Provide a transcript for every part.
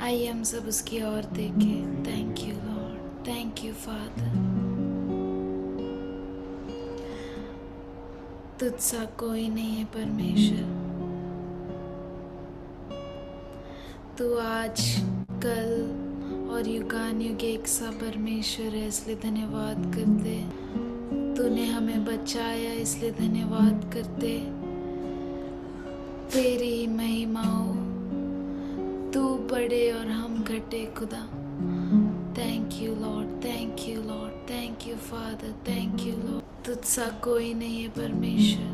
आइए हम सब उसकी ओर देखें। Thank you Lord, thank you father. तुझसा कोई नहीं है परमेश्वर। तू आज, कल और युगानुयुग एक सा परमेश्वर है, इसलिए धन्यवाद करते। तूने हमें बचाया, इसलिए धन्यवाद करते। तेरी ही महिमा हो, तू बड़े और हम घटे खुदा। Thank you Lord, thank you Lord, thank you father, thank you Lord. तुझसा कोई नहीं है परमेश्वर।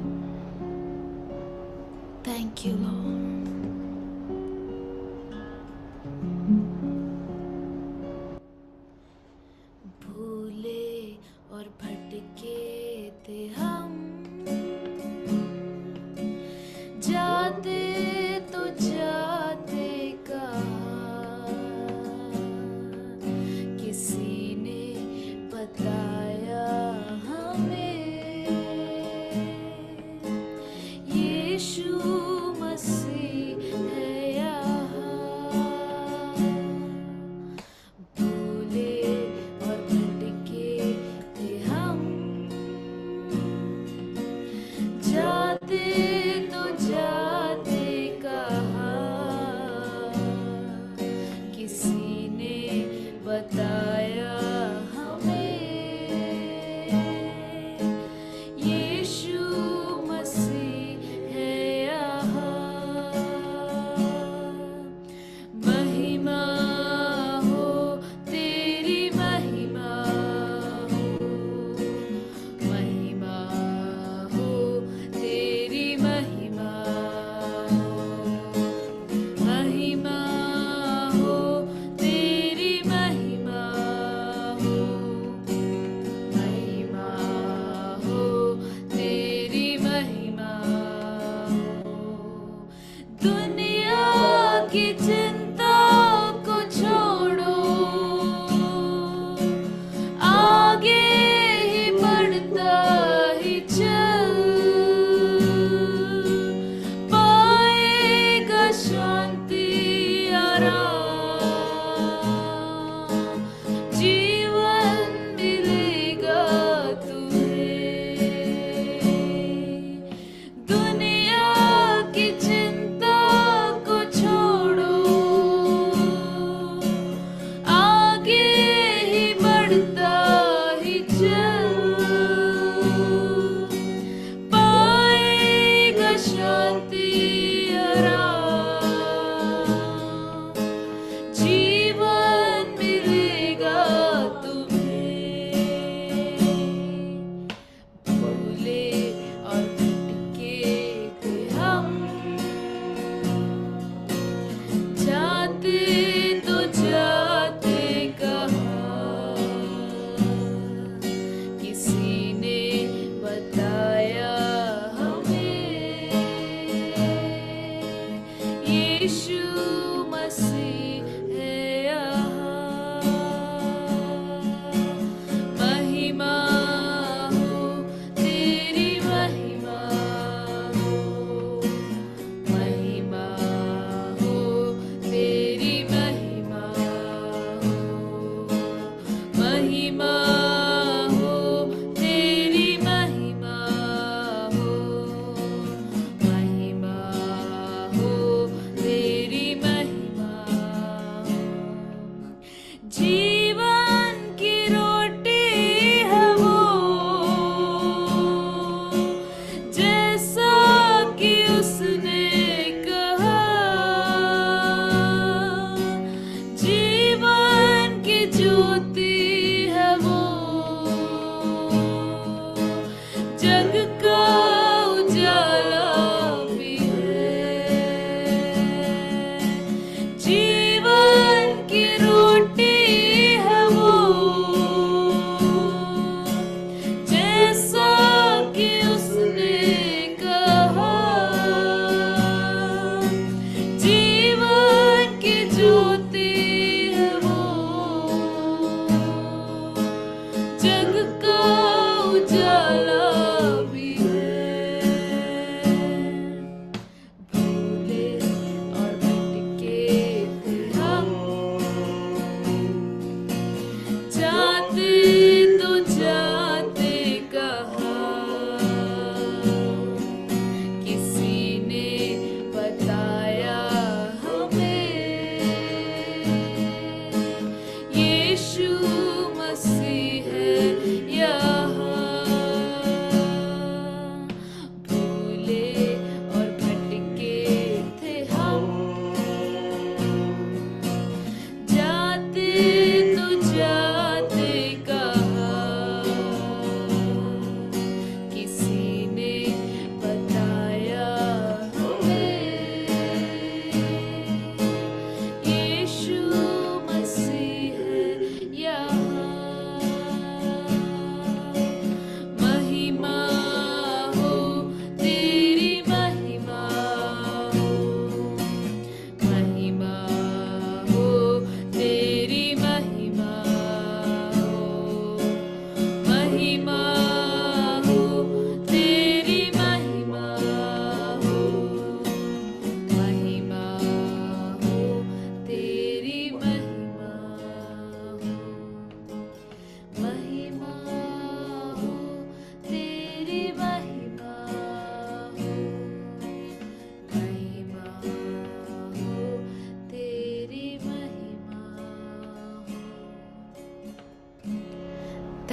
Thank you Lord. भूले और भटके थे हम, जाते तो जाते कहाँ, किसी ने बताया हमें यीशु मसीह है यहाँ। भूले और भटके थे हम, जाते तो जाते कहाँ, किसी ने बताया हमें यीशु मसीह है यहाँ। महिमा हो तेरी, महिमा हो, महिमा हो तेरी, महिमा हो, महिमा हो तेरी, महिमा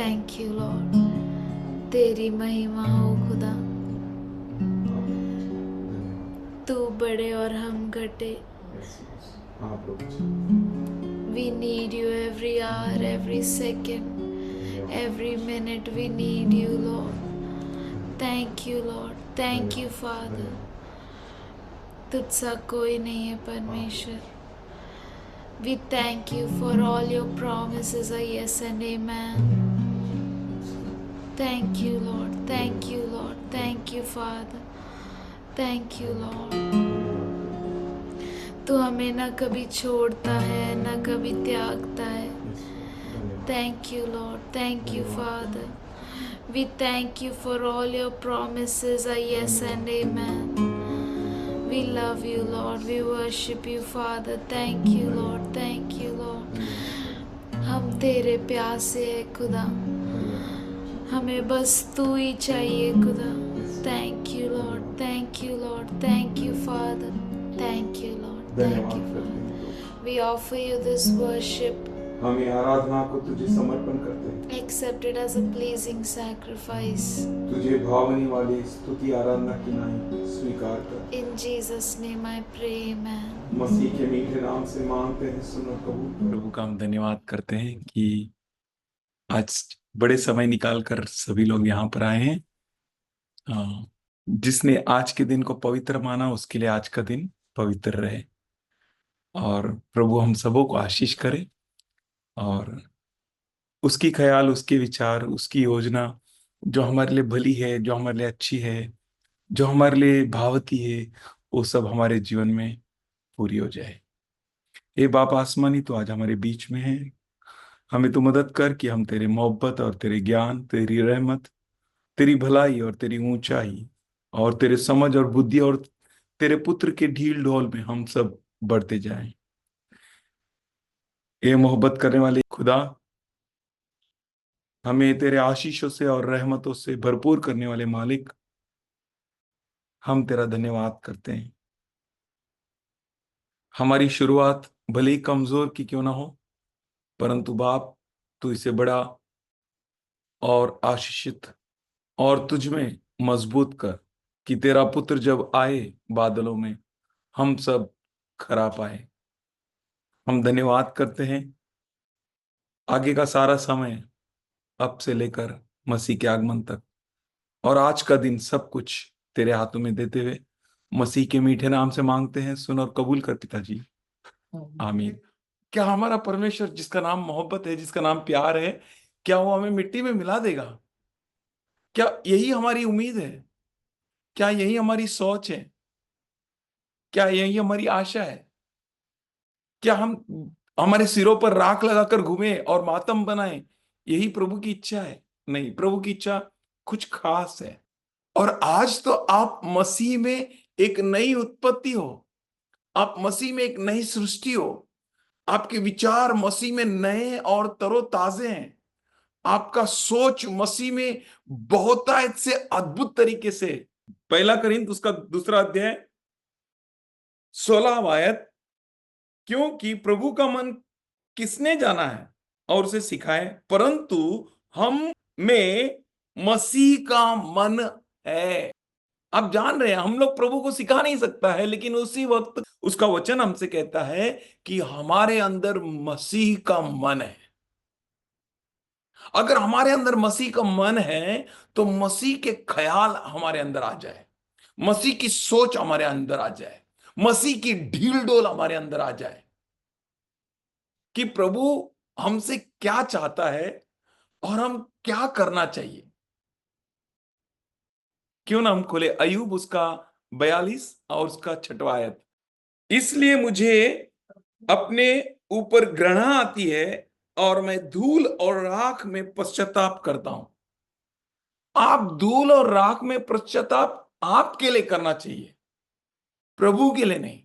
थैंक यू लॉर्ड, तेरी महिमा हो खुदा। तू बड़े और हम घटे। हाँ प्रभु जी, We need you every hour, every second, every minute. We need you, Lord. Thank you, Lord. Thank you, Father. तुझसा कोई नहीं है परमेश्वर. We thank you for all your promises are yes and amen. Thank you, Lord. Thank you, Lord. Thank you, Father. Thank you, Lord. तू हमें न कभी छोड़ता है न कभी त्यागता है. Thank you, Lord. Thank you, Father. We thank you for all your promises are yes and amen. We love you, Lord. We worship you, Father. Thank you, Lord. Thank you, Lord. हम तेरे प्यासे हैं खुदा. हमें बस तू ही चाहिए खुदा. Thank you, Lord. Thank you, Lord. Thank you, Father. Thank you, Lord. Thank you, Father. We offer you this worship. हम ये आराधना को तुझे समर्पण करते हैं. Accept it as a pleasing sacrifice. तुझे भावने वाली स्तुति आराधना की नाई स्वीकार कर. In Jesus' name I pray, amen. मसीह के मीठे नाम से मांगते हैं, सुन और कबूल कर. प्रभु का हम धन्यवाद करते हैं कि आज बड़े समय निकाल कर सभी लोग यहाँ पर आए हैं. जिसने आज के दिन को पवित्र माना उसके लिए आज का दिन पवित्र रहे और प्रभु हम सबों को आशीष करे और उसकी ख्याल, उसके विचार, उसकी योजना जो हमारे लिए भली है, जो हमारे लिए अच्छी है, जो हमारे लिए भावती है, वो सब हमारे जीवन में पूरी हो जाए. ये बाप आसमानी तो आज हमारे बीच में है. हमें तो मदद कर कि हम तेरे मोहब्बत और तेरे ज्ञान, तेरी रहमत, तेरी भलाई और तेरी ऊंचाई और तेरे समझ और बुद्धि और तेरे पुत्र के ढील ढोल में हम सब बढ़ते जाएं. ये मोहब्बत करने वाले खुदा, हमें तेरे आशीषों से और रहमतों से भरपूर करने वाले मालिक, हम तेरा धन्यवाद करते हैं. हमारी शुरुआत भले ही कमजोर की क्यों ना हो, परंतु बाप तू इसे बड़ा और आशीषित और तुझ में मजबूत कर कि तेरा पुत्र जब आए बादलों में हम सब खरा पाए. हम धन्यवाद करते हैं. आगे का सारा समय अब से लेकर मसीह के आगमन तक और आज का दिन सब कुछ तेरे हाथों में देते हुए मसीह के मीठे नाम से मांगते हैं, सुन और कबूल कर पिताजी, आमीन. क्या हमारा परमेश्वर जिसका नाम मोहब्बत है, जिसका नाम प्यार है, क्या वो हमें मिट्टी में मिला देगा? क्या यही हमारी उम्मीद है? क्या यही हमारी सोच है? क्या यही हमारी आशा है? क्या हम हमारे सिरों पर राख लगाकर घूमे और मातम बनाए, यही प्रभु की इच्छा है? नहीं, प्रभु की इच्छा कुछ खास है. और आज तो आप मसीह में एक नई उत्पत्ति हो, आप मसीह में एक नई सृष्टि हो, आपके विचार मसीह में नए और तरोताजे हैं, आपका सोच मसीह में बहुतायत से अद्भुत तरीके से. पहला करिन्थ उसका 2 अध्याय 16 आयत, क्योंकि प्रभु का मन किसने जाना है और उसे सिखाए, परंतु हम में मसीह का मन है. आप जान रहे हैं हम लोग प्रभु को सिखा नहीं सकता है, लेकिन उसी वक्त उसका वचन हमसे कहता है कि हमारे अंदर मसीह का मन है. अगर हमारे अंदर मसीह का मन है तो मसीह के ख्याल हमारे अंदर आ जाए, मसीह की सोच हमारे अंदर आ जाए, मसीह की ढील डोल हमारे अंदर आ जाए कि प्रभु हमसे क्या चाहता है और हम क्या करना चाहिए. क्यों ना हम खोले अय्यूब उसका 42 और उसका 6वां आयत. इसलिए मुझे अपने ऊपर घृणा आती है और मैं धूल और राख में पश्चाताप करता हूं. आप धूल और राख में पश्चाताप आपके लिए करना चाहिए, प्रभु के लिए नहीं.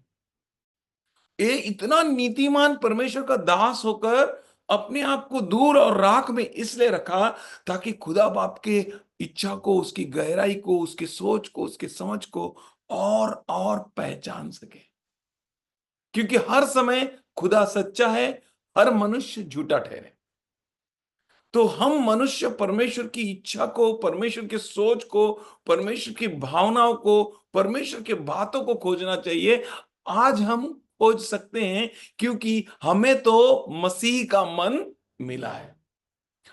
ये इतना नीतिमान परमेश्वर का दास होकर अपने आप को धूल और राख में इसलिए रखा ताकि खुदा बाप के इच्छा को, उसकी गहराई को, उसकी सोच को, उसकी समझ को और पहचान सके. क्योंकि हर समय खुदा सच्चा है, हर मनुष्य झूठा ठहरे. तो हम मनुष्य परमेश्वर की इच्छा को, परमेश्वर की सोच को, परमेश्वर की भावनाओं को, परमेश्वर की बातों को खोजना चाहिए। आज हम खोज सकते हैं क्योंकि हमें तो मसीह का मन मिला है।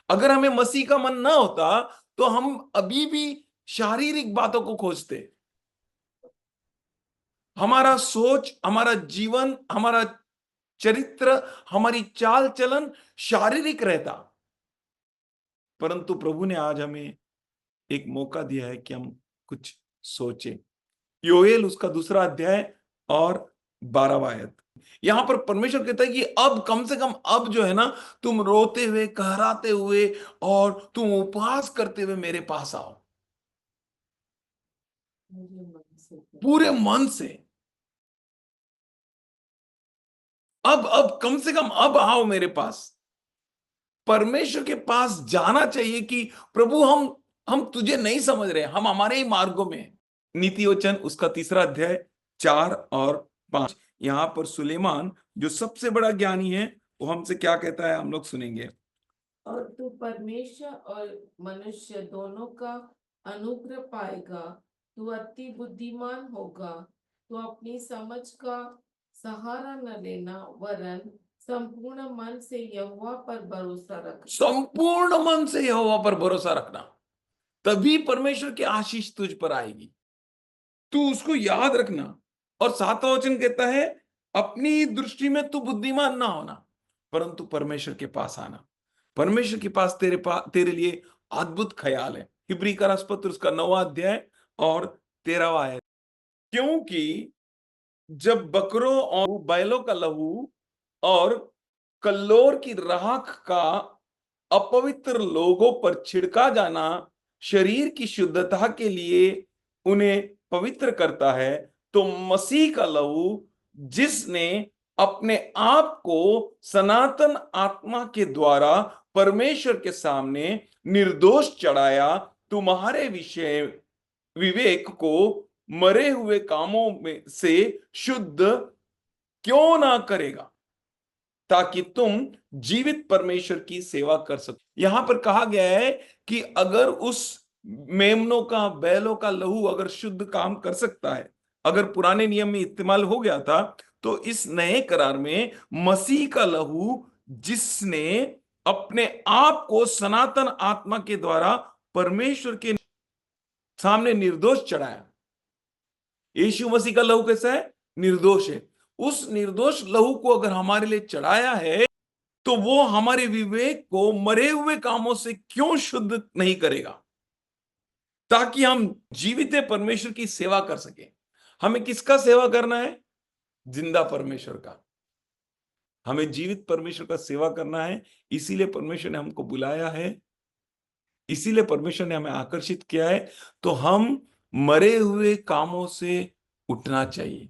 अगर हमें मसीह का मन ना होता तो हम अभी भी शारीरिक बातों को खोजते। हमारा सोच, हमारा जीवन, हमारा चरित्र, हमारी चाल चलन शारीरिक रहता। परंतु प्रभु ने आज हमें एक मौका दिया है कि हम कुछ सोचें। योएल उसका 2 अध्याय और 12वां आयत। यहां पर परमेश्वर कहता है कि अब कम से कम अब जो है ना, तुम रोते हुए, कहराते हुए और तुम उपवास करते हुए मेरे पास आओ पूरे मन से। अब कम से कम अब आओ मेरे पास। परमेश्वर के पास जाना चाहिए कि प्रभु हम तुझे नहीं समझ रहे, हम हमारे ही मार्गों में हैं। नीति वचन उसका 3 अध्याय 4 और 5। यहां पर सुलेमान जो सबसे बड़ा ज्ञानी है वो हमसे क्या कहता है हम लोग सुनेंगे। और तू परमेश्वर और मनुष्य दोनों का अनुग्रह पाएगा। तू अति बुद्धिमान होगा। तू अपनी समझ का सहारा न लेना, वरन संपूर्ण मन से यहोवा पर भरोसा रखना। संपूर्ण मन से यहोवा पर भरोसा रखना, तभी परमेश्वर की आशीष तुझ पर आएगी। तू उसको याद रखना। और 7वां वचन कहता है अपनी दृष्टि में तू बुद्धिमान ना होना, परंतु परमेश्वर के पास आना। परमेश्वर के पास तेरे लिए अद्भुत ख्याल है। हिब्री का रासपत्र उसका 9वां अध्याय और 13वां आयत। क्योंकि जब बकरों और बैलों का लहू और कल्लोर की राख का अपवित्र लोगों पर छिड़का जाना शरीर की शुद्धता के लिए उन्हें पवित्र करता है, तो मसीह का लहू जिसने अपने आप को सनातन आत्मा के द्वारा परमेश्वर के सामने निर्दोष चढ़ाया, तुम्हारे विषय विवेक को मरे हुए कामों में से शुद्ध क्यों ना करेगा, ताकि तुम जीवित परमेश्वर की सेवा कर सको। यहां पर कहा गया है कि अगर उस मेमनों का, बैलों का लहू अगर शुद्ध काम कर सकता है, अगर पुराने नियम में इस्तेमाल हो गया था, तो इस नए करार में मसीह का लहू जिसने अपने आप को सनातन आत्मा के द्वारा परमेश्वर के सामने निर्दोष चढ़ाया। यीशु मसीह का लहू कैसा है? निर्दोष है। उस निर्दोष लहू को अगर हमारे लिए चढ़ाया है, तो वो हमारे विवेक को मरे हुए कामों से क्यों शुद्ध नहीं करेगा, ताकि हम जीवित परमेश्वर की सेवा कर सके। हमें किसका सेवा करना है? जिंदा परमेश्वर का। हमें जीवित परमेश्वर का सेवा करना है। इसीलिए परमेश्वर ने हमको बुलाया है, इसीलिए परमेश्वर ने हमें आकर्षित किया है। तो हम मरे हुए कामों से उठना चाहिए।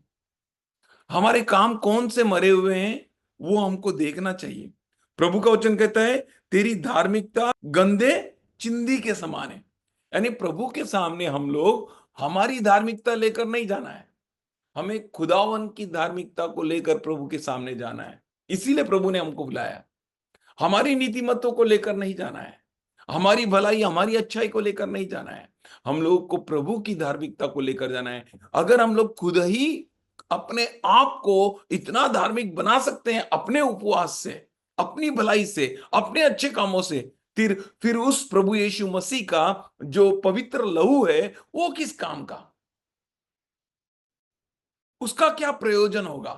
हमारे काम कौन से मरे हुए हैं वो हमको देखना चाहिए। प्रभु का वचन कहता है तेरी धार्मिकता गंदे चिंदी के समान है। यानी प्रभु के सामने हम लोग हमारी धार्मिकता लेकर नहीं जाना है, हमें खुदावन की धार्मिकता को लेकर प्रभु के सामने जाना है। इसीलिए प्रभु ने हमको बुलाया। हमारी नीतिमतों को लेकर नहीं जाना है, हमारी भलाई, हमारी अच्छाई को लेकर नहीं जाना है। हम लोग को प्रभु की धार्मिकता को लेकर जाना है। अगर हम लोग खुद ही अपने आप को इतना धार्मिक बना सकते हैं अपने उपवास से, अपनी भलाई से, अपने अच्छे कामों से, फिर उस प्रभु यीशु मसीह का जो पवित्र लहू है वो किस काम का? उसका क्या प्रयोजन होगा?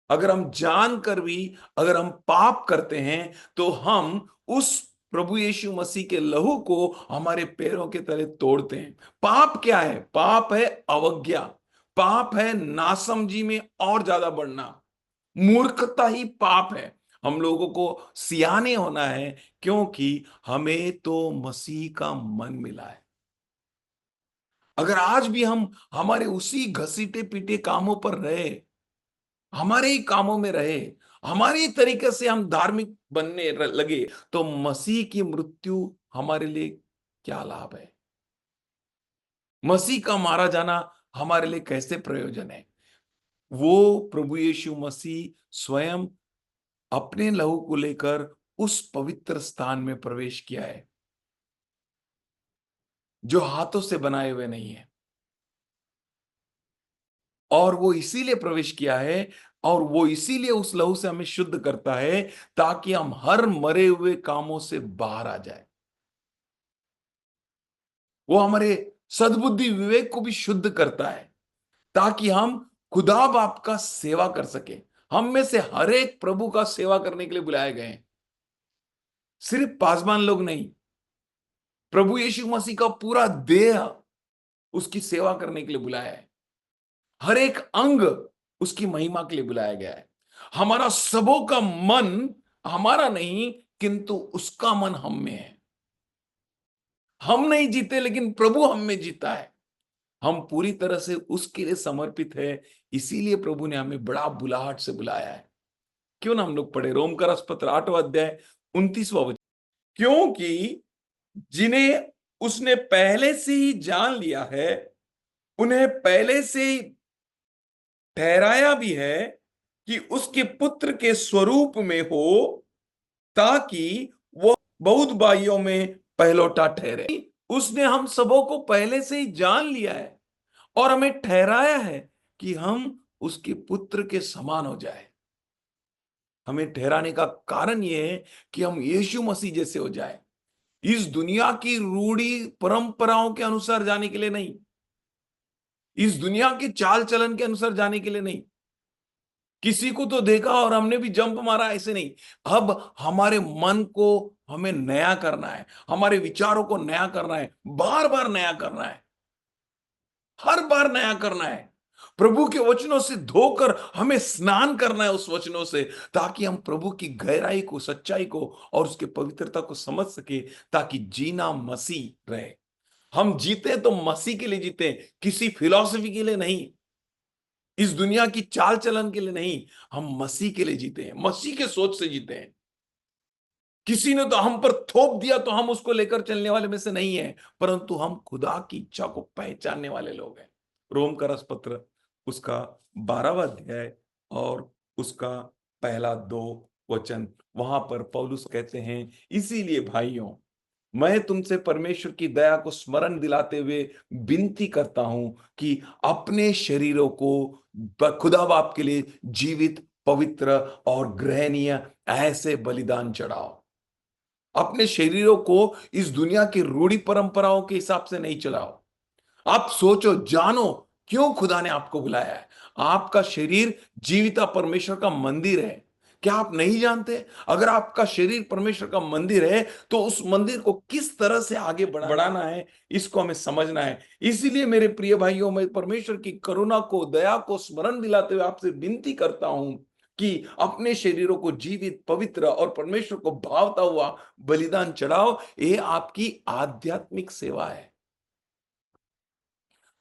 अगर हम जानकर भी अगर हम पाप करते हैं, तो हम उस प्रभु यीशु मसीह के लहू को हमारे पैरों के तले तोड़ते हैं। पाप क्या है? पाप है अवज्ञा, पाप है नासमझी में और ज्यादा बढ़ना, मूर्खता ही पाप है। हम लोगों को सियाने होना है, क्योंकि हमें तो मसीह का मन मिला है। अगर आज भी हम हमारे उसी घसीटे पीटे कामों पर रहे, हमारे ही कामों में रहे, हमारी तरीके से हम धार्मिक बनने लगे, तो मसीह की मृत्यु हमारे लिए क्या लाभ है? मसीह का मारा जाना हमारे लिए कैसे प्रयोजन है? वो प्रभु यीशु मसीह स्वयं अपने लहू को लेकर उस पवित्र स्थान में प्रवेश किया है जो हाथों से बनाए हुए नहीं है, और वो इसीलिए प्रवेश किया है, और वो इसीलिए उस लहू से हमें शुद्ध करता है ताकि हम हर मरे हुए कामों से बाहर आ जाए। वो हमारे सद्बुद्धि विवेक को भी शुद्ध करता है ताकि हम खुदा बाप का सेवा कर सके। हम में से हर एक प्रभु का सेवा करने के लिए बुलाए गए हैं, सिर्फ पासवान लोग नहीं। प्रभु यीशु मसीह का पूरा देह उसकी सेवा करने के लिए बुलाया है। हर एक अंग उसकी महिमा के लिए बुलाया गया है। हमारा सबों का मन हमारा नहीं, किंतु उसका मन हम में है। हम नहीं जीते, लेकिन प्रभु हम में जीता है। हम पूरी तरह से उसके लिए समर्पित है, इसीलिए प्रभु ने हमें बड़ा बुलाहट से बुलाया है। क्यों ना हम लोग पढ़े रोम का पत्र 8वां अध्याय 29वां वचन। क्योंकि जिन्हें उसने पहले से ही जान लिया है, उन्हें पहले से ही ठहराया भी है कि उसके पुत्र के स्वरूप में हो, ताकि वो बहुत भाइयों में पहलौठा ठहरे। उसने हम सबों को पहले से ही जान लिया है और हमें ठहराया है कि हम उसके पुत्र के समान हो जाए। हमें ठहराने का कारण यह है कि हम यीशु मसीह जैसे हो जाए। इस दुनिया की रूढ़ी परंपराओं के अनुसार जाने के लिए नहीं, इस दुनिया के चाल चलन के अनुसार जाने के लिए नहीं, किसी को तो देखा और हमने भी जंप मारा, ऐसे नहीं। अब हमारे मन को हमें नया करना है, हमारे विचारों को नया करना है, बार बार नया करना है, हर बार नया करना है। प्रभु के वचनों से धोकर हमें स्नान करना है उस वचनों से, ताकि हम प्रभु की गहराई को, सच्चाई को और उसके पवित्रता को समझ सके, ताकि जीना मसीह रहे। हम जीते तो मसीह के लिए जीते, किसी फिलॉसफी के लिए नहीं, इस दुनिया की चाल चलन के लिए नहीं। हम मसीह के लिए जीते हैं, मसीह के सोच से जीते हैं। किसी ने तो हम पर थोप दिया तो हम उसको लेकर चलने वाले में से नहीं है, परंतु हम खुदा की इच्छा को पहचानने वाले लोग हैं। रोम का पत्र उसका 12वां अध्याय और उसका पहला 2 वचन, वहां पर पौलुस कहते हैं, इसीलिए भाइयों मैं तुमसे परमेश्वर की दया को स्मरण दिलाते हुए विनती करता हूं कि अपने शरीरों को खुदा बाप के लिए जीवित, पवित्र और ग्रहणीय ऐसे बलिदान चढ़ाओ। अपने शरीरों को इस दुनिया की रूढ़ी परंपराओं के हिसाब से नहीं चलाओ। आप सोचो, जानो क्यों खुदा ने आपको बुलाया है। आपका शरीर जीविता परमेश्वर का मंदिर है। क्या आप नहीं जानते? अगर आपका शरीर परमेश्वर का मंदिर है तो उस मंदिर को किस तरह से आगे बढ़ाना है, इसको हमें समझना है। इसीलिए मेरे प्रिय भाइयों, मैं परमेश्वर की करुणा को, दया को स्मरण दिलाते हुए आपसे विनती करता हूं कि अपने शरीरों को जीवित, पवित्र और परमेश्वर को भावता हुआ बलिदान चढ़ाओ। ये आपकी आध्यात्मिक सेवा है।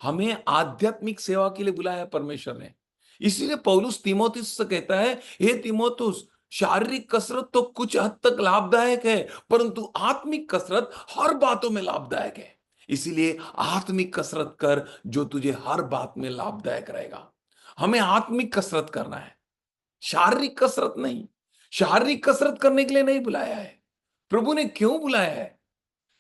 हमें आध्यात्मिक सेवा के लिए बुलाया है परमेश्वर ने। इसीलिए पौलुस तीमुथियुस से कहता है, हे तीमुथियुस, शारीरिक कसरत तो कुछ हद तक लाभदायक है, परंतु आत्मिक कसरत हर बातों में लाभदायक है। इसीलिए आत्मिक कसरत कर जो तुझे हर बात में लाभदायक रहेगा। हमें आत्मिक कसरत करना है, शारीरिक कसरत नहीं। शारीरिक कसरत करने के लिए नहीं बुलाया है। प्रभु ने क्यों बुलाया है?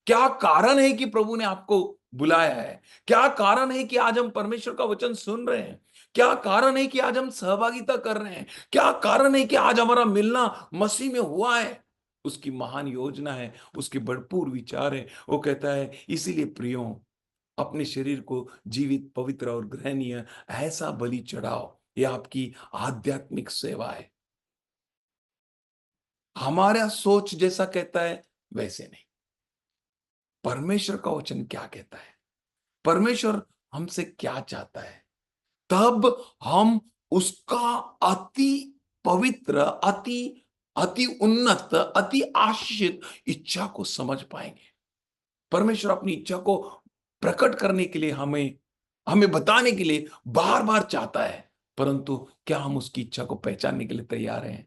क्या कारण है कि प्रभु ने आपको बुलाया है? क्या कारण है कि आज हम परमेश्वर का वचन सुन रहे हैं? क्या कारण है कि आज हम सहभागिता कर रहे हैं? क्या कारण है कि आज हमारा मिलना मसीह में हुआ है? उसकी महान योजना है, उसके भरपूर विचार है। वो कहता है, इसीलिए प्रियो, अपने शरीर को जीवित, पवित्र और ग्रहणीय ऐसा बलि चढ़ाओ। ये आपकी आध्यात्मिक सेवा है। हमारा सोच जैसा कहता है वैसे नहीं। परमेश्वर का वचन क्या कहता है, परमेश्वर हमसे क्या चाहता है, तब हम उसका अति पवित्र, अति अति उन्नत, अति आशीषित इच्छा को समझ पाएंगे। परमेश्वर अपनी इच्छा को प्रकट करने के लिए, हमें हमें बताने के लिए बार बार चाहता है, परंतु क्या हम उसकी इच्छा को पहचानने के लिए तैयार हैं?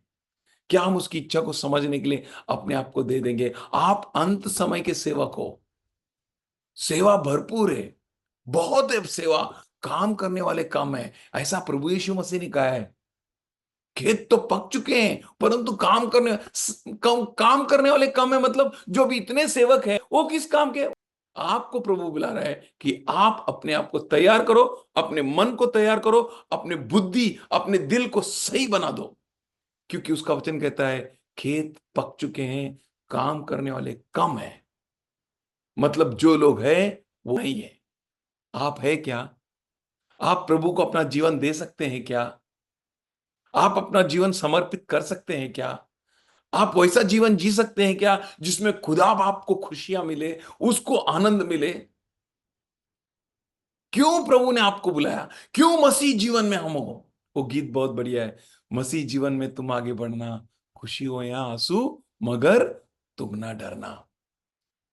क्या हम उसकी इच्छा को समझने के लिए अपने आप को दे देंगे? आप अंत समय के सेवक हो। सेवा भरपूर है, बहुत है सेवा, काम करने वाले कम है, ऐसा प्रभु यीशु मसीह ने कहा है। खेत तो पक चुके हैं, परंतु काम करने वाले कम है। मतलब जो भी इतने सेवक हैं वो किस काम के? आपको प्रभु बुला रहा है कि आप अपने आप को तैयार करो, अपने मन को तैयार करो, अपने बुद्धि, अपने दिल को सही बना दो, क्योंकि उसका वचन कहता है खेत पक चुके हैं, काम करने वाले कम है। मतलब जो लोग हैं वो नहीं है। आप है क्या? आप प्रभु को अपना जीवन दे सकते हैं क्या? आप अपना जीवन समर्पित कर सकते हैं क्या? आप वैसा जीवन जी सकते हैं क्या जिसमें खुदा बाप को खुशियां मिले, उसको आनंद मिले? क्यों प्रभु ने आपको बुलाया? क्यों मसीह जीवन में हम हो? वो गीत बहुत बढ़िया है, मसीह जीवन में तुम आगे बढ़ना, खुशी हो या आंसू, मगर तुम ना डरना।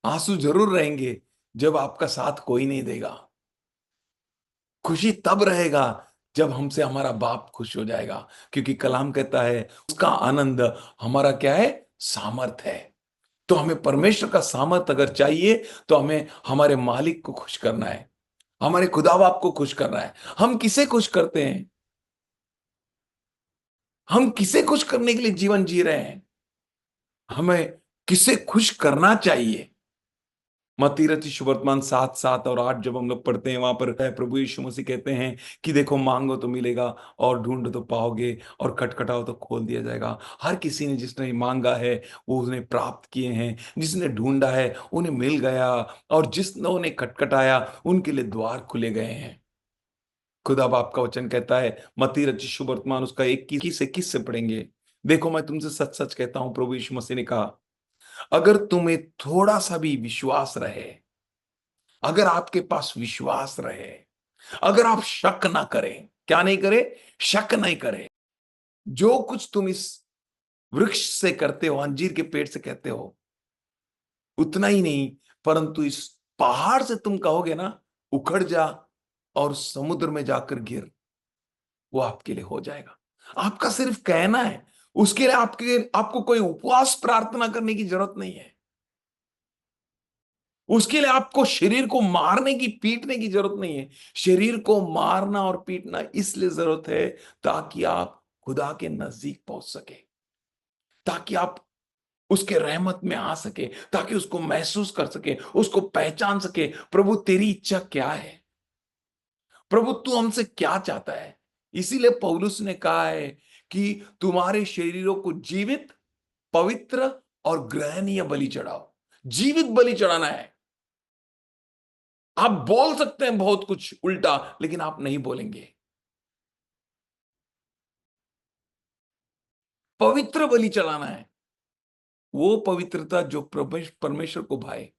आंसू जरूर रहेंगे जब आपका साथ कोई नहीं देगा। खुशी तब रहेगा जब हमसे हमारा बाप खुश हो जाएगा, क्योंकि कलाम कहता है उसका आनंद हमारा क्या है? सामर्थ है। तो हमें परमेश्वर का सामर्थ अगर चाहिए तो हमें हमारे मालिक को खुश करना है, हमारे खुदा बाप को खुश करना है। हम किसे खुश करते हैं? हम किसे खुश करने के लिए जीवन जी रहे हैं? हमें किसे खुश करना चाहिए? मत्ती रचित सुवर्तमान 7:7 और 8 जब हम लोग पढ़ते हैं, वहां पर प्रभु यीशु मसीह कहते हैं कि देखो, मांगो तो मिलेगा, और ढूंढो तो पाओगे, और खटखटाओ तो खोल दिया जाएगा। हर किसी ने, जिसने मांगा है वो उसने प्राप्त किए हैं, जिसने ढूंढा है उन्हें मिल गया, और जिसने खटखटाया उनके लिए द्वार खुले गए हैं। खुदा बाप का वचन कहता है, मत्ती रचित सुवर्तमान उसका 21 से पढ़ेंगे। देखो, मैं तुमसे सच सच कहता हूं, प्रभु यीशु मसीह ने कहा, अगर तुम्हें थोड़ा सा भी विश्वास रहे, अगर आपके पास विश्वास रहे, अगर आप शक ना करें, क्या नहीं करे? शक नहीं करे। जो कुछ तुम इस वृक्ष से करते हो, अंजीर के पेड़ से कहते हो, उतना ही नहीं, परंतु इस पहाड़ से तुम कहोगे ना, उखड़ जा और समुद्र में जाकर गिर, वो आपके लिए हो जाएगा। आपका सिर्फ कहना है। उसके लिए आपको कोई उपवास प्रार्थना करने की जरूरत नहीं है। उसके लिए आपको शरीर को मारने की, पीटने की जरूरत नहीं है। शरीर को मारना और पीटना इसलिए जरूरत है ताकि आप खुदा के नजदीक पहुंच सके, ताकि आप उसके रहमत में आ सके, ताकि उसको महसूस कर सके, उसको पहचान सके। प्रभु, तेरी इच्छा क्या है? प्रभु, तू हमसे क्या चाहता है? इसीलिए पौलुस ने कहा है कि तुम्हारे शरीरों को जीवित, पवित्र और ग्रहणीय बलि चढ़ाओ। जीवित बलि चढ़ाना है। आप बोल सकते हैं बहुत कुछ उल्टा, लेकिन आप नहीं बोलेंगे। पवित्र बलि चढ़ाना है, वो पवित्रता जो परमेश्वर को भाए।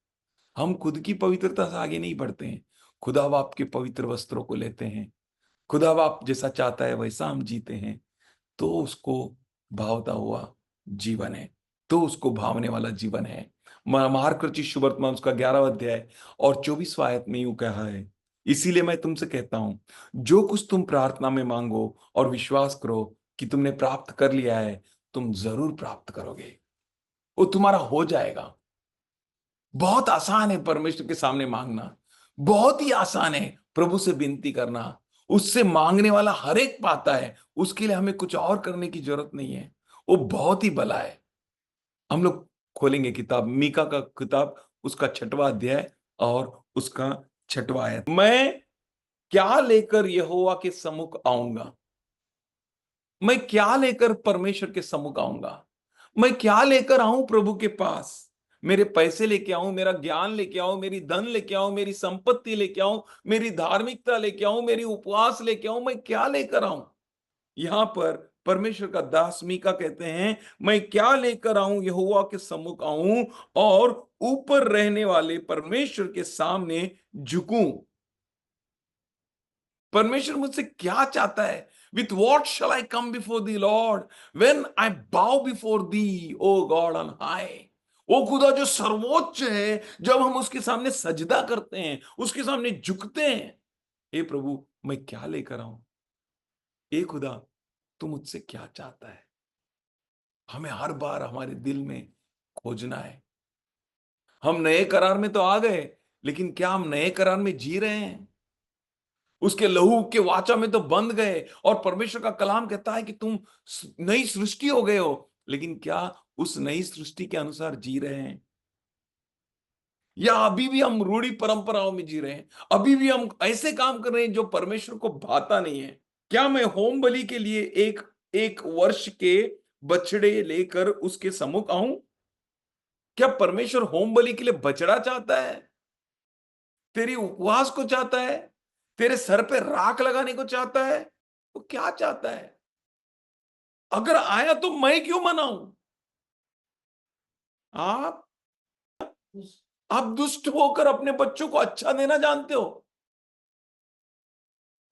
हम खुद की पवित्रता से आगे नहीं बढ़ते हैं, खुदा बाप के पवित्र वस्त्रों को लेते हैं। खुदा बाप जैसा चाहता है वैसा हम जीते हैं, तो उसको भावता हुआ जीवन है, तो उसको भावने वाला जीवन है। मार्क रचित सुवर्तमान उसका 11वां अध्याय और 24वां आयत में यूं कहा है, इसीलिए मैं तुमसे कहता हूं, जो कुछ तुम प्रार्थना में मांगो और विश्वास करो कि तुमने प्राप्त कर लिया है, तुम जरूर प्राप्त करोगे, वो तुम्हारा हो जाएगा। बहुत आसान है परमेश्वर के सामने मांगना, बहुत ही आसान है प्रभु से विनती करना। उससे मांगने वाला हर एक पाता है। उसके लिए हमें कुछ और करने की जरूरत नहीं है। वो बहुत ही भला है। हम लोग खोलेंगे किताब मीका का किताब, उसका 6वां अध्याय और उसका 6वां आयत। मैं क्या लेकर यहोवा के सम्मुख आऊंगा? मैं क्या लेकर परमेश्वर के सम्मुख आऊंगा? मैं क्या लेकर आऊं प्रभु के पास? मेरे पैसे लेके आऊं, मेरा ज्ञान लेके आऊं, मेरी धन लेके आऊं, मेरी संपत्ति लेके आऊं, मेरी धार्मिकता लेके आऊं, मेरी उपवास लेके आऊं, मैं क्या लेकर आऊं? यहां पर परमेश्वर का दास मीका कहते हैं, मैं क्या लेकर आऊं, यहोवा के सम्मुख आऊं और ऊपर रहने वाले परमेश्वर के सामने झुकूं। परमेश्वर मुझसे क्या चाहता है? With what shall I come before the Lord when I bow before the, O God on high. वो खुदा जो सर्वोच्च है, जब हम उसके सामने सजदा करते हैं, उसके सामने झुकते हैं, हे प्रभु, मैं क्या लेकर आऊं? हे खुदा, तू मुझसे क्या चाहता है? हमें हर बार हमारे दिल में खोजना है। हम नए करार में तो आ गए, लेकिन क्या हम नए करार में जी रहे हैं? उसके लहू के वाचा में तो बंध गए, और परमेश्वर का कलाम कहता है कि तुम नई सृष्टि हो गए हो। लेकिन क्या उस नई सृष्टि के अनुसार जी रहे हैं, या अभी भी हम रूढ़ी परंपराओं में जी रहे हैं? अभी भी हम ऐसे काम कर रहे हैं जो परमेश्वर को भाता नहीं है? क्या मैं होम बलि के लिए एक एक वर्ष के बछड़े लेकर उसके सम्मुख आऊं? क्या परमेश्वर होम बलि के लिए बछड़ा चाहता है? तेरी उपवास को चाहता है? तेरे सर पे राख लगाने को चाहता है? वो क्या चाहता है? अगर आया तो मैं क्यों मनाऊं? आप आप दुष्ट होकर अपने बच्चों को अच्छा देना जानते हो,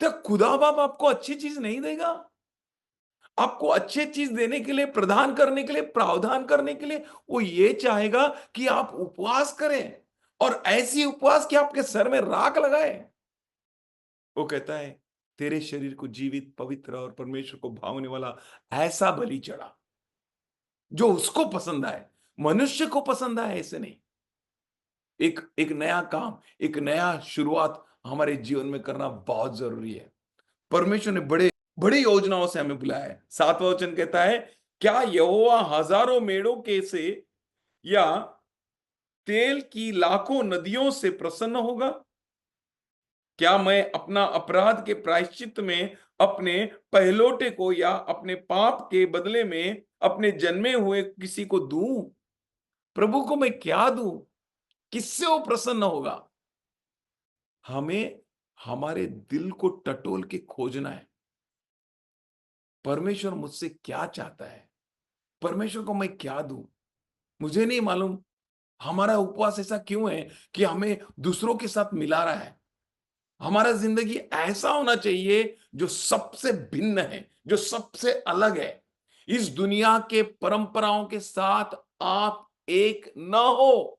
तो खुदा बाप आपको अच्छी चीज नहीं देगा? आपको अच्छी चीज देने के लिए, प्रदान करने के लिए, प्रावधान करने के लिए वो ये चाहेगा कि आप उपवास करें, और ऐसी उपवास कि आपके सर में राख लगाए। वो कहता है तेरे शरीर को जीवित, पवित्र और परमेश्वर को भावने वाला ऐसा बलि चढ़ा जो उसको पसंद आए। मनुष्य को पसंद आए ऐसे नहीं। एक एक नया काम, एक नया शुरुआत हमारे जीवन में करना बहुत जरूरी है। परमेश्वर ने बड़े बड़ी योजनाओं से हमें बुलाया है। 7वां वचन कहता है, क्या यहोवा हजारों मेढ़ों के से या तेल की लाखों नदियों से प्रसन्न होगा? क्या मैं अपना अपराध के प्रायश्चित में अपने पहलोटे को या अपने पाप के बदले में अपने जन्मे हुए किसी को दूं? प्रभु को मैं क्या दूं? किससे वो प्रसन्न होगा? हमें हमारे दिल को टटोल के खोजना है, परमेश्वर मुझसे क्या चाहता है, परमेश्वर को मैं क्या दूं? मुझे नहीं मालूम हमारा उपवास ऐसा क्यों है कि हमें दूसरों के साथ मिला रहा है। हमारा जिंदगी ऐसा होना चाहिए जो सबसे भिन्न है, जो सबसे अलग है। इस दुनिया के परंपराओं के साथ आप एक न हो,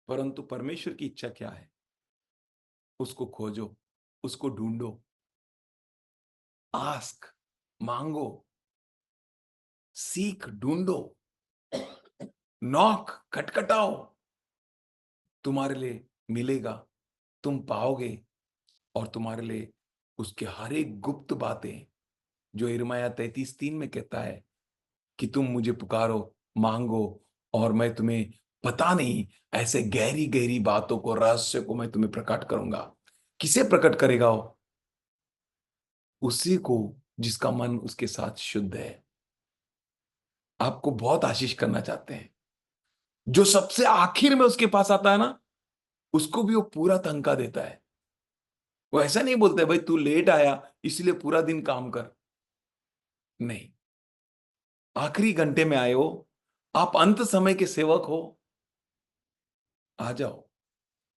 परंतु परमेश्वर की इच्छा क्या है उसको खोजो, उसको ढूंढो, आस्क, मांगो, सीख, ढूंढो, नॉक, खटखटाओ, तुम्हारे लिए मिलेगा, तुम पाओगे। और तुम्हारे लिए उसके हर एक गुप्त बातें, जो यिर्मयाह 33:3 में कहता है कि तुम मुझे पुकारो, मांगो, और मैं तुम्हें पता नहीं ऐसे गहरी गहरी बातों को, रहस्य को मैं तुम्हें प्रकट करूंगा। किसे प्रकट करेगा वो? उसी को जिसका मन उसके साथ शुद्ध है। आपको बहुत आशीष करना चाहते हैं। जो सबसे आखिर में उसके पास आता है ना, उसको भी वो पूरा तनखा देता है। वो ऐसा नहीं बोलता है भाई तू लेट आया इसलिए पूरा दिन काम कर। नहीं, आखिरी घंटे में आए हो, आप अंत समय के सेवक हो, आ जाओ।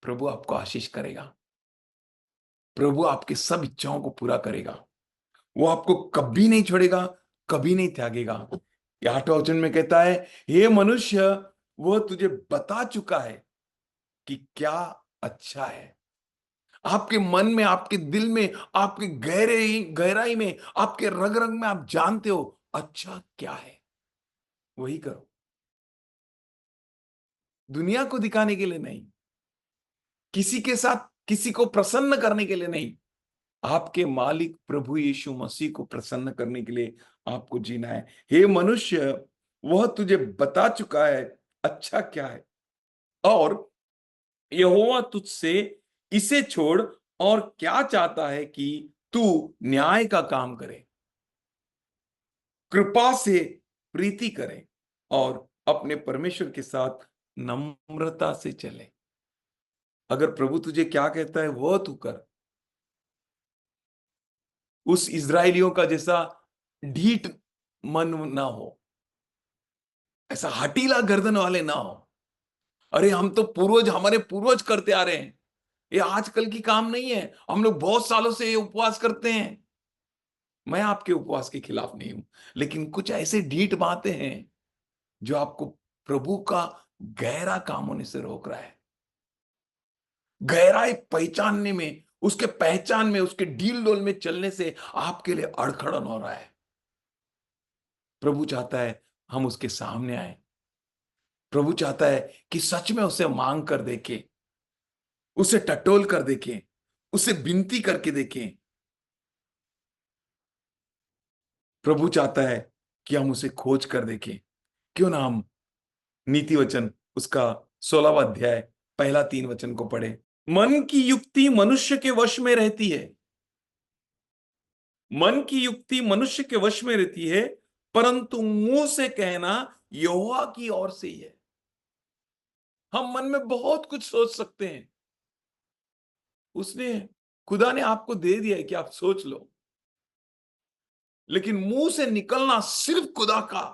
प्रभु आपको आशीष करेगा, प्रभु आपके सब इच्छाओं को पूरा करेगा। वो आपको कभी नहीं छोड़ेगा, कभी नहीं त्यागेगा। ये 8वां वचन में कहता है, हे मनुष्य, वह तुझे बता चुका है कि क्या अच्छा है। आपके मन में, आपके दिल में, आपके गहराई में, आपके रग रग में आप जानते हो अच्छा क्या है, वही करो। दुनिया को दिखाने के लिए नहीं, किसी के साथ किसी को प्रसन्न करने के लिए नहीं, आपके मालिक प्रभु यीशु मसीह को प्रसन्न करने के लिए आपको जीना है। हे मनुष्य, वह तुझे बता चुका है अच्छा क्या है, और यहोवा तुझसे इसे छोड़ और क्या चाहता है कि तू न्याय का काम करे, कृपा से प्रीति करे, और अपने परमेश्वर के साथ नम्रता से चले। अगर प्रभु तुझे क्या कहता है वो तू कर। उस इजरायलियों का जैसा ढीठ मन ना हो, ऐसा हटीला गर्दन वाले ना हो। अरे हम तो पूर्वज, हमारे पूर्वज करते आ रहे हैं, ये आजकल की काम नहीं है, हम लोग बहुत सालों से ये उपवास करते हैं। मैं आपके उपवास के खिलाफ नहीं हूं, लेकिन कुछ ऐसे ढीठ बातें हैं जो आपको प्रभु का गहरा काम होने से रोक रहा है। गहराई पहचानने में, उसके पहचान में, उसके डील डोल में चलने से आपके लिए अड़खड़न हो रहा है। प्रभु चाहता है हम उसके सामने आए। प्रभु चाहता है कि सच में उसे मांग कर देखे। उसे टटोल कर देखें, उसे विनती करके देखें। प्रभु चाहता है कि हम उसे खोज कर देखें। क्यों ना हम नीति वचन उसका 16वां अध्याय पहला 3 वचन को पढ़े। मन की युक्ति मनुष्य के वश में रहती है, मन की युक्ति मनुष्य के वश में रहती है, परंतु मुंह से कहना यहोवा की ओर से ही है। हम मन में बहुत कुछ सोच सकते हैं, उसने खुदा ने आपको दे दिया है कि आप सोच लो, लेकिन मुंह से निकलना सिर्फ खुदा का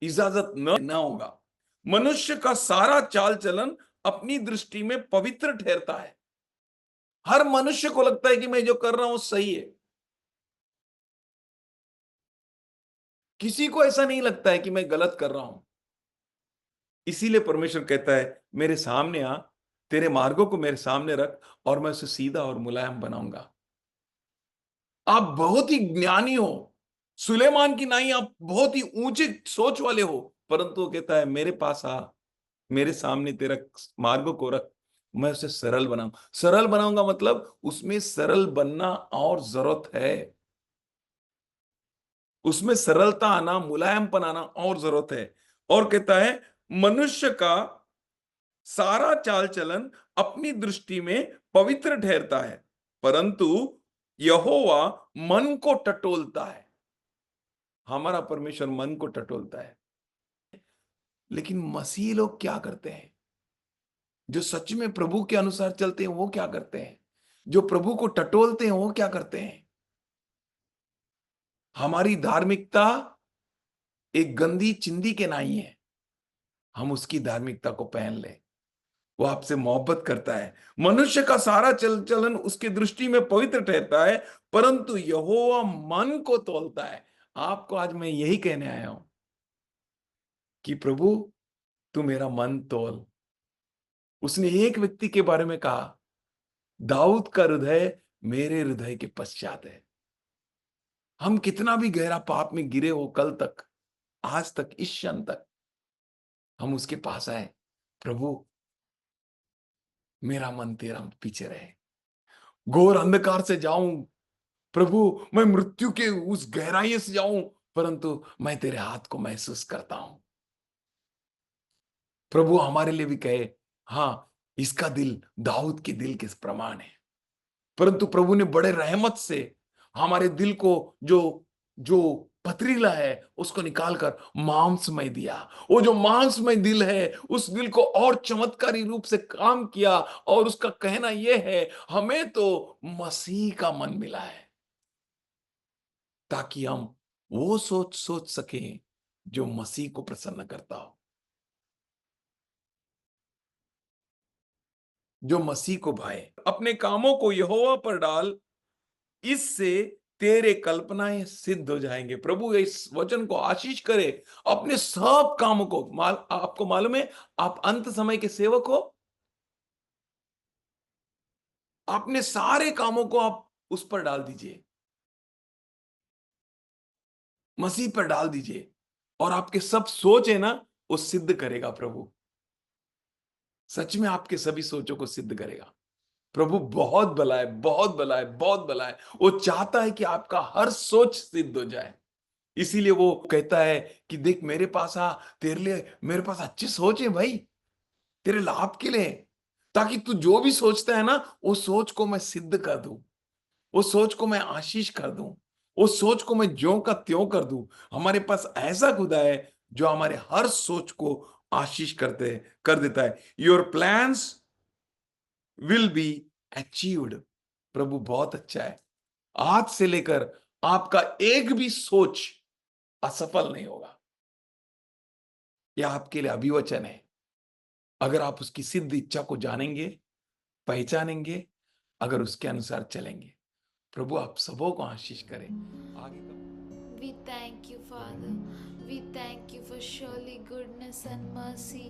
इजाजत न होगा। मनुष्य का सारा चाल चलन अपनी दृष्टि में पवित्र ठहरता है। हर मनुष्य को लगता है कि मैं जो कर रहा हूं सही है। किसी को ऐसा नहीं लगता है कि मैं गलत कर रहा हूं। इसीलिए परमेश्वर कहता है मेरे सामने आ, तेरे मार्गों को मेरे सामने रख और मैं उसे सीधा और मुलायम बनाऊंगा। आप बहुत ही ज्ञानी हो, सुलेमान की नाई आप बहुत ही ऊंचे सोच वाले हो, परंतु वो कहता है मेरे पास आ, मेरे सामने तेरा मार्गों को रख, मैं उसे सरल बनाऊं। सरल बनाऊंगा मतलब उसमें सरल बनना और जरूरत है, उसमें सरलता आना, मुलायमपन आना और जरूरत है। और कहता है मनुष्य का सारा चाल चलन अपनी दृष्टि में पवित्र ठहरता है, परंतु यहोवा मन को टटोलता है। हमारा परमेश्वर मन को टटोलता है। लेकिन मसीह लोग क्या करते हैं? जो सच में प्रभु के अनुसार चलते हैं वो क्या करते हैं? जो प्रभु को टटोलते हैं वो क्या करते हैं? हमारी धार्मिकता एक गंदी चिंदी के नाई है, हम उसकी धार्मिकता को पहन ले। वो आपसे मोहब्बत करता है। मनुष्य का सारा चल चलन उसकी दृष्टि में पवित्र ठहरता है, परंतु यहोवा मन को तौलता है। आपको आज मैं यही कहने आया हूं कि प्रभु तू मेरा मन तौल। उसने एक व्यक्ति के बारे में कहा, दाऊद का हृदय मेरे हृदय के पश्चात है। हम कितना भी गहरा पाप में गिरे हो, कल तक, आज तक, इस क्षण तक हम उसके पास आए, प्रभु मेरा मन तेरा पीछे रहे। घोर अंधकार से जाऊं, प्रभु मैं मृत्यु के उस गहराई से जाऊं, परंतु मैं तेरे हाथ को महसूस करता हूं। प्रभु हमारे लिए भी कहे, हां इसका दिल दाऊद के दिल के प्रमाण है। परंतु प्रभु ने बड़े रहमत से हमारे दिल को जो जो पथरीला है उसको निकालकर मांसमय दिया। वो जो मांसमय दिल है उस दिल को और चमत्कारी रूप से काम किया, और उसका कहना यह है हमें तो मसीह का मन मिला है, ताकि हम वो सोच सोच सकें जो मसीह को प्रसन्न करता हो, जो मसीह को भाए। अपने कामों को यहोवा पर डाल, इससे तेरे कल्पनाएं सिद्ध हो जाएंगे। प्रभु इस वचन को आशीष करे। अपने सब कामों को आपको मालूम है आप अंत समय के सेवक हो, अपने सारे कामों को आप उस पर डाल दीजिए, मसीह पर डाल दीजिए, और आपके सब सोच है ना वो सिद्ध करेगा। प्रभु सच में आपके सभी सोचों को सिद्ध करेगा। प्रभु बहुत भला है, बहुत भला है, बहुत भला है। वो चाहता है कि आपका हर सोच सिद्ध हो जाए। इसीलिए वो कहता है कि देख मेरे पास आ, तेरे लिए मेरे पास अच्छी सोच है भाई, तेरे लाभ के लिए, ताकि तू जो भी सोचता है ना वो सोच को मैं सिद्ध कर दूं, वो सोच को मैं आशीष कर दूं, वो सोच को मैं ज्यों का त्यों कर दूं। हमारे पास ऐसा खुदा है जो हमारे हर सोच को आशीष कर देता है। Your plans will be achieved. प्रभु बहुत अच्छा है। आज से लेकर आपका एक भी सोच असफल नहीं होगा। यह आपके लिए अभिवचन है। अगर आप उसकी सिद्ध इच्छा को जानेंगे, पहचानेंगे, अगर उसके अनुसार चलेंगे। प्रभु आप सबों को आशीष करें। आगे का We thank you, Father. We thank you for surely goodness and mercy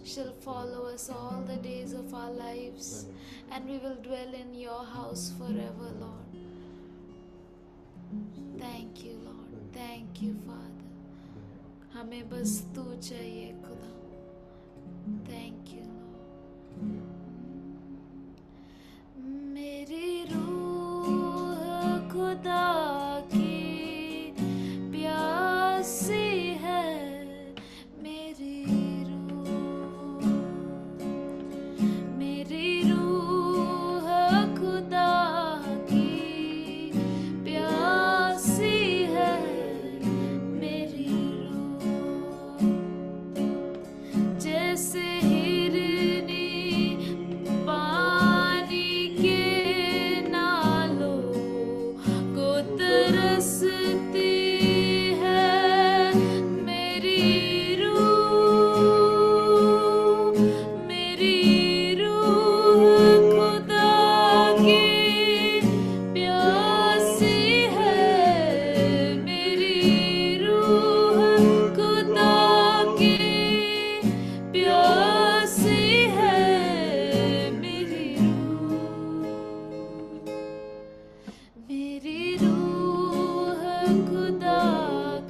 shall follow us all the days of our lives, and we will dwell in your house forever, Lord. Thank you, Lord. Thank you, Father. हमें बस तू चाहिए खुदा। Thank you, Lord. खुदा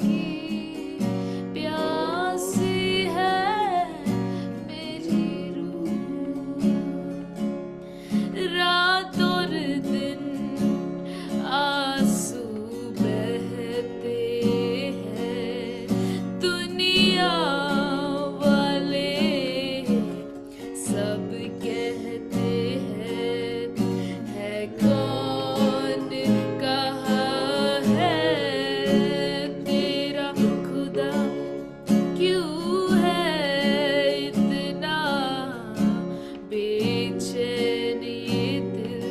की प्यासी है मेरी रूह। रात और दिन आंसू बहते हैं, दुनिया वाले सब कहते हैं, है कौन कहाँ है तेरा खुदा, क्यों है इतना बेचैन ये दिल,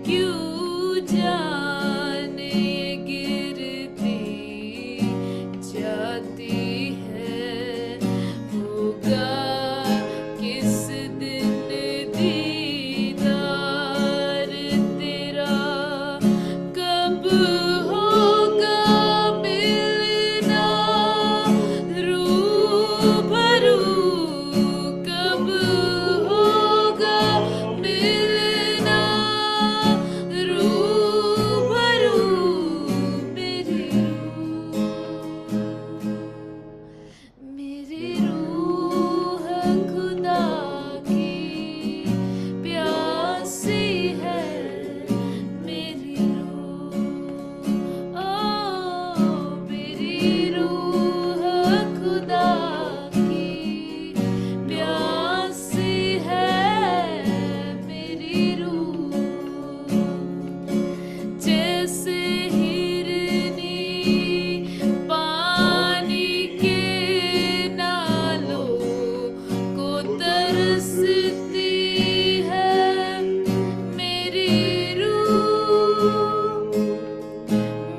क्यों जान ये गिरती जाती है। होगा किस दिन दीदार तेरा, कब होगा मिलना रूबरू, कब होगा मिलना रूबरू मेरी रूह खुदा की प्यासी है मेरी रूह। ओ मेरी रूह खुदा की प्यासी है मेरी रूह। जैसे हिरनी पानी के नालों को तरसती है मेरी रूह,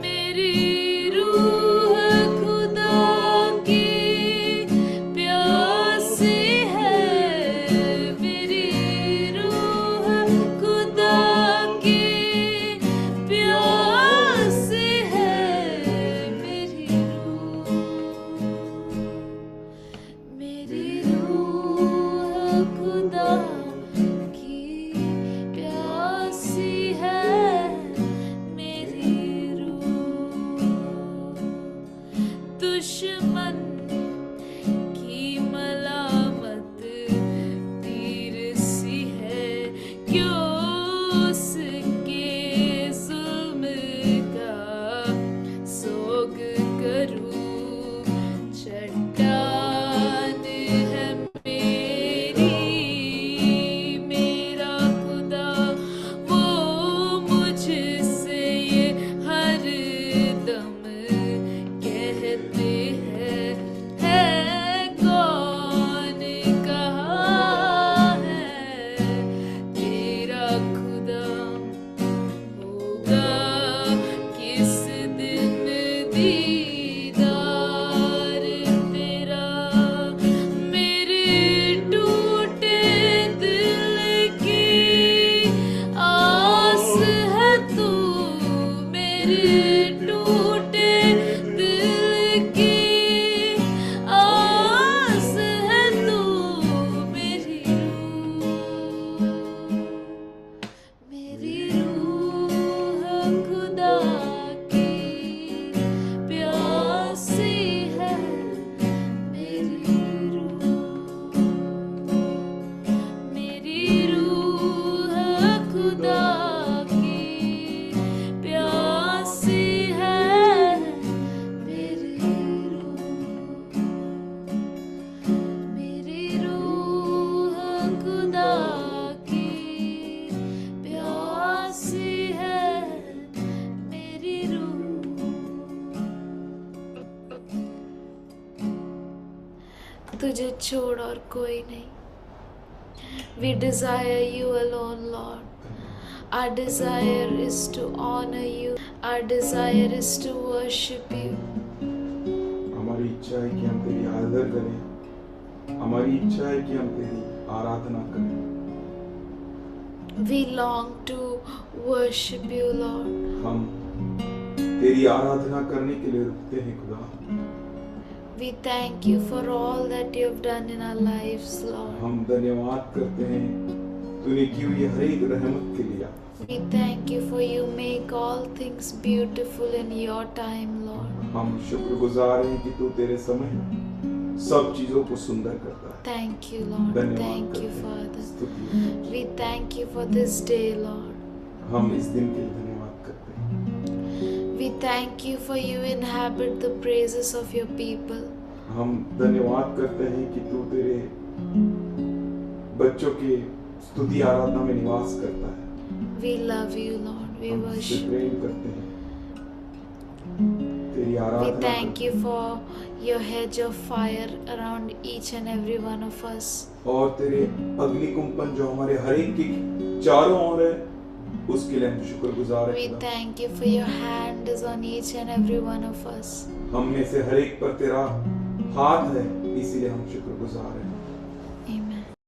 मेरी रूह खुदा की प्यासी है मेरी रूह खुदा की प्यासी है मेरी रूह। मेरी रूह खुदा की प्यासी है मेरी रूह। दुश्मन की मलामत तीर सी है, क्यों उसके जुल्म का सोग करूं। चट्टान है मेरी मेरा खुदा, वो मुझसे ये हर दम कहते हैं, है कौन कहाँ है तेरा खुदा। होगा किस दिन दीदार तेरा, मेरे टूटे दिल की आस है तू, मेरे टूटे दिल की आस है तू मेरी रूह। मेरी रूह खुदा की प्यासी है मेरी रूह। मेरी रूह खुदा की प्यासी है मेरी रूह। मेरी रूह खुदा की प्यासी है मेरी रूह। तुझे छोड़ और कोई नहीं। We desire you alone, Lord. Our desire is to honor you. Our desire is to worship you. हमारी इच्छा है कि हम तेरी आदर करें, हमारी इच्छा है कि हम तेरी आराधना करें। We long to worship you, Lord. हम तेरी आराधना करने के लिए रुकते हैं खुदा। We thank you for all that you have done in our lives, Lord. हम धन्यवाद करते हैं तूने की हुई हर एक रहमत के लिए। We thank you for you make all things beautiful in your time, Lord. हम शुक्रगुजार हैं कि तू तेरे समय सब चीजों को सुंदर करता है। Thank you, Lord. धन्यवाद Thank करते you, हैं, Father. स्तुति। We thank you for this day, Lord. हम इस दिन के लिए धन्यवाद करते हैं। We thank you for you inhabit the praises of your people. हम धन्यवाद करते हैं कि तू तेरे बच्चों के स्तुति आराधना में निवास करता है। We love you, Lord. We हम तुझसे worship. प्रेम करते हैं, तेरी We आराधना thank करते you हैं। for your hedge of fire around each and every one of us. और तेरे अग्निकुंपन जो हमारे हर एक के चारों ओर है, उसके लिए हम शुक्रगुजार We हैं खुदा। thank you for your hand is on each and every one of us. हम में से हर एक पर तेरा हाथ है, इसीलिए हम शुक्रगुजार हैं।